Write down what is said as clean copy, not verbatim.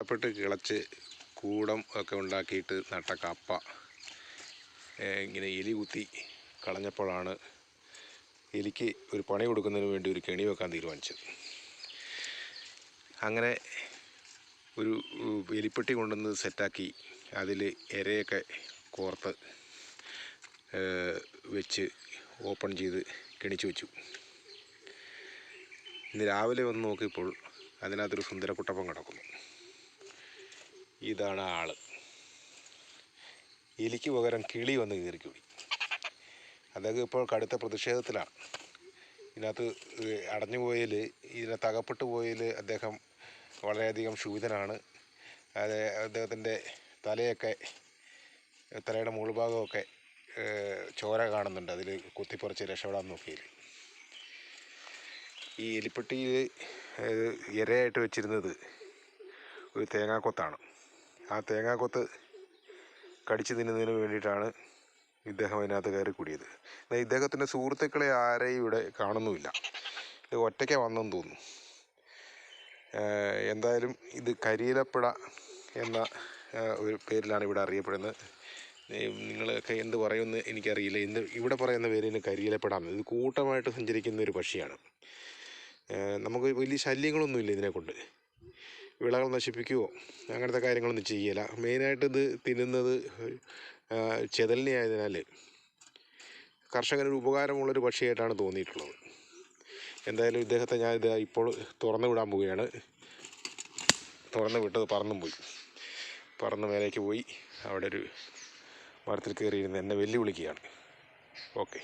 കഷ്ടപ്പെട്ട് കിളച്ച് കൂടം ഒക്കെ ഉണ്ടാക്കിയിട്ട് നട്ട കപ്പ ഇങ്ങനെ എലി കുത്തി കളഞ്ഞപ്പോഴാണ് എലിക്ക് ഒരു പണി കൊടുക്കുന്നതിന് വേണ്ടി ഒരു കെണി വെക്കാൻ തീരുമാനിച്ചത്. അങ്ങനെ ഒരു എലിപ്പെട്ടി കൊണ്ടുവന്ന് സെറ്റാക്കി അതിൽ ഇരയൊക്കെ കോർത്ത് വെച്ച് ഓപ്പൺ ചെയ്ത് കെണിച്ചു വെച്ചു. ഇന്ന് രാവിലെ വന്ന് നോക്കിയപ്പോൾ അതിനകത്തൊരു സുന്ദരക്കുട്ടപ്പൻ കിടക്കുന്നു. ഇതാണ് ആള്. എലിക്ക് പകരം കിളി വന്ന് കയറിക്കൂടി. അദ്ദേഹം ഇപ്പോൾ കടുത്ത പ്രതിഷേധത്തിലാണ്. ഇതിനകത്ത് അടഞ്ഞു പോയതിൽ, ഇതിനകത്ത് അകപ്പെട്ടു പോയതിൽ അദ്ദേഹം വളരെയധികം ക്ഷുഭിതനാണ്. അദ്ദേഹത്തിൻ്റെ തലയുടെ മുകൾ ഭാഗമൊക്കെ ചോര കാണുന്നുണ്ട്. അതിൽ കുത്തിപ്പറിച്ച് രക്ഷപ്പെടാൻ നോക്കിയിൽ ഈ എലിപ്പെട്ടിയിൽ ഇരയായിട്ട് വെച്ചിരുന്നത് ഒരു തേങ്ങാക്കൊത്താണ്. ആ തേങ്ങാക്കൊത്ത് കടിച്ചു തിന്നുന്നതിന് വേണ്ടിയിട്ടാണ് ഇദ്ദേഹം അതിനകത്ത് കയറി കൂടിയത്. എന്നാൽ ഇദ്ദേഹത്തിൻ്റെ സുഹൃത്തുക്കളെ ആരെയും ഇവിടെ കാണുന്നുമില്ല. ഇത് ഒറ്റയ്ക്ക് വന്നെന്ന് തോന്നുന്നു. എന്തായാലും ഇത് കരിയിലപ്പുഴ എന്ന ഒരു പേരിലാണ് ഇവിടെ അറിയപ്പെടുന്നത്. നിങ്ങളൊക്കെ എന്ത് പറയുമെന്ന് എനിക്കറിയില്ല. ഇവിടെ പറയുന്ന പേരിന് കരിയിലപ്പുഴ. ഇത് കൂട്ടമായിട്ട് സഞ്ചരിക്കുന്ന ഒരു പക്ഷിയാണ്. നമുക്ക് വലിയ ശല്യങ്ങളൊന്നുമില്ല ഇതിനെക്കൊണ്ട്. വിളകൾ നശിപ്പിക്കുകയോ അങ്ങനത്തെ കാര്യങ്ങളൊന്നും ചെയ്യില്ല. മെയിനായിട്ട് ഇത് തിന്നുന്നത് ചെതലിനെ ആയതിനാൽ കർഷകനൊരു ഉപകാരമുള്ളൊരു പക്ഷിയായിട്ടാണ് തോന്നിയിട്ടുള്ളത്. എന്തായാലും ഇദ്ദേഹത്തെ ഞാനിത് ഇപ്പോൾ തുറന്നു വിടാൻ പോവുകയാണ്. തുറന്നു വിട്ടത് പറന്ന് മേലേക്ക് പോയി അവിടെ ഒരു മരത്തിൽ കയറിയിരുന്ന് എന്നെ വെല്ലുവിളിക്കുകയാണ്. ഓക്കെ.